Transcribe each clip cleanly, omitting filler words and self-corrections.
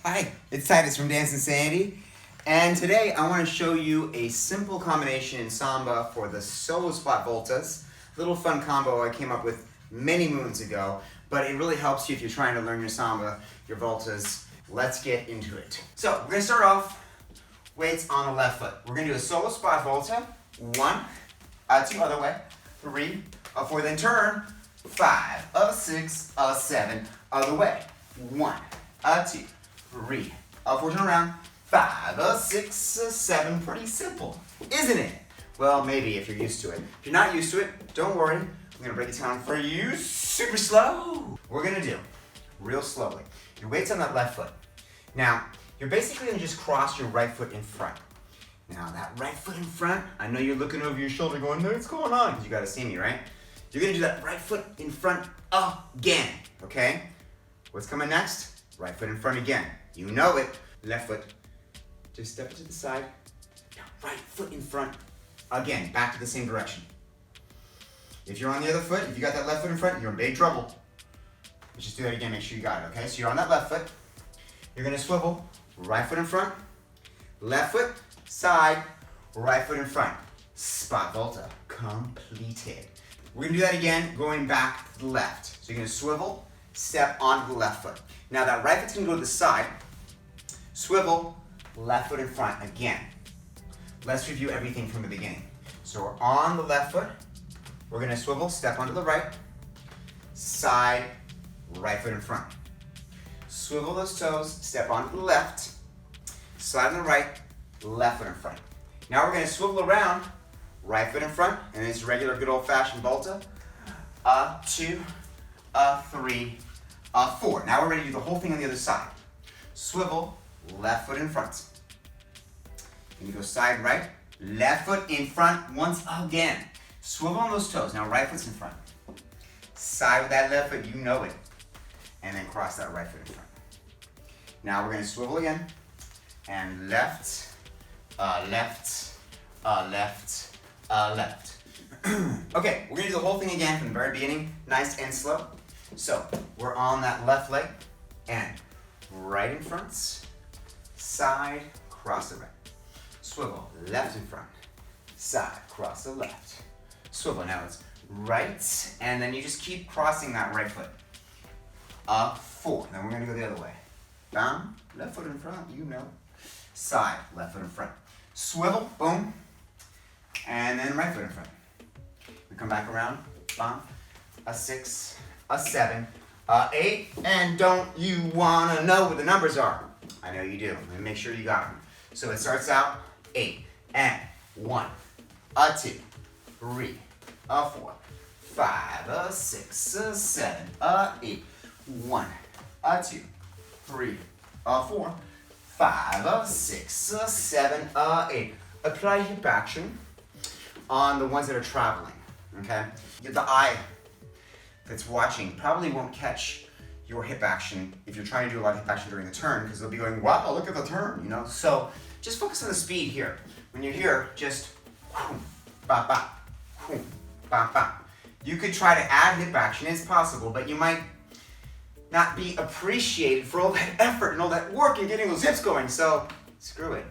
Hi, it's Tytus from DanceInsanity, and today I want to show you a simple combination in Samba for the solo spot voltas. Little fun combo I came up with many moons ago, but it really helps you if you're trying to learn your Samba, your voltas. Let's get into it. So we're going to start off weights on the left foot. We're going to do a solo spot volta, 1, 2 other way, 3, 4, then turn, 5, 6, 7, other way, 1, 2, 3, 4, turn around, 5, 6, 7, pretty simple, isn't it? Well, maybe if you're used to it. If you're not used to it, don't worry. I'm gonna break it down for you super slow. We're gonna do real slowly. Your weight's on that left foot. Now, you're basically gonna just cross your right foot in front. Now, that right foot in front, I know you're looking over your shoulder going, what's going on? Because you gotta see me, right? You're gonna do that right foot in front again, okay? What's coming next? Right foot in front again. You know it. Left foot. Just step it to the side. Now, right foot in front again. Back to the same direction. If you're on the other foot, if you got that left foot in front, you're in big trouble. Let's just do that again. Make sure you got it, okay? So you're on that left foot. You're going to swivel. Right foot in front. Left foot. Side. Right foot in front. Spot volta. Completed. We're going to do that again, going back to the left. So you're going to swivel. Step onto the left foot. Now that right foot's gonna go to the side, swivel, left foot in front again. Let's review everything from the beginning. So we're on the left foot, we're gonna swivel, step onto the right, side, right foot in front. Swivel those toes, step onto the left, side on the right, left foot in front. Now we're gonna swivel around, right foot in front, and it's regular good old fashioned volta. 2, 3, 4. Now we're ready to do the whole thing on the other side. Swivel, left foot in front. And you go side right, left foot in front once again. Swivel on those toes. Now right foot's in front. Side with that left foot, you know it. And then cross that right foot in front. Now we're going to swivel again. And left, left, left, left. Okay, we're going to do the whole thing again from the very beginning, nice and slow. So, we're on that left leg, and right in front, side, cross the right. Swivel, left in front, side, cross the left. Swivel, now it's right, and then you just keep crossing that right foot. 4, then we're gonna go the other way. Down, left foot in front, you know. Side, left foot in front. Swivel, boom, and then right foot in front. We come back around, bam, 6, 7, 8, and don't you want to know what the numbers are? I know you do. Let me make sure you got them. So it starts out 8, and 1, 2, 3, 4, 5, 6, 7, 8, 1, 2, 3, 4, 5, 6, 7, 8. Apply hip action on the ones that are traveling, okay? The eye that's watching probably won't catch your hip action if you're trying to do a lot of hip action during the turn, because they'll be going, wow, look at the turn, you know? So just focus on the speed here. When you're here, just whoom, ba, ba, whoom, ba, ba. You could try to add hip action, it's possible, but you might not be appreciated for all that effort and all that work in getting those hips going, so screw it.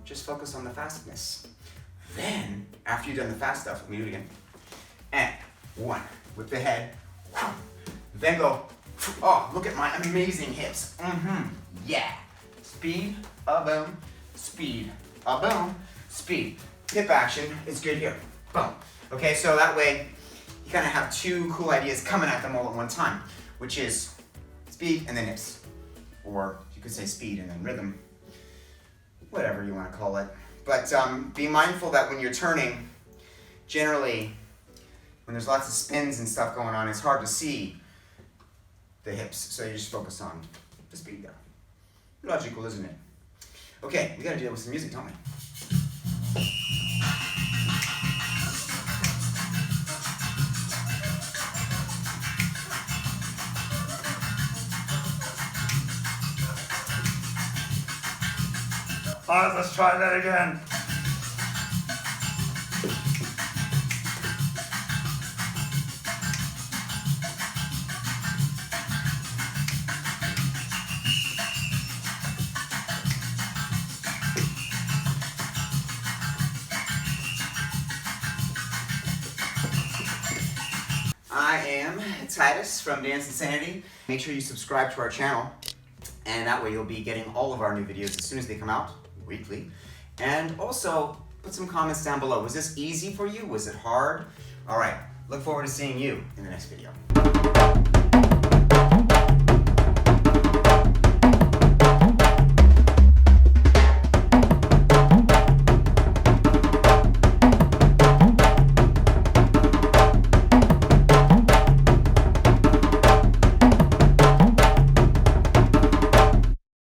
Just focus on the fastness. Then, after you've done the fast stuff, let me do it again. And 1, with the head. Then go, oh, look at my amazing hips. Yeah. Speed, boom, speed, boom, speed. Hip action is good here. Boom. Okay, so that way you kind of have 2 cool ideas coming at them all at one time, which is speed and then hips. Or you could say speed and then rhythm. Whatever you want to call it. But be mindful that when you're turning, generally, when there's lots of spins and stuff going on, it's hard to see the hips, so you just focus on the speed there. Logical, isn't it? Okay, we gotta deal with some music, don't we? All right, let's try that again. Tytus from DanceInsanity. Make sure you subscribe to our channel, and that way you'll be getting all of our new videos as soon as they come out, weekly. And also, put some comments down below. Was this easy for you? Was it hard? All right, look forward to seeing you in the next video.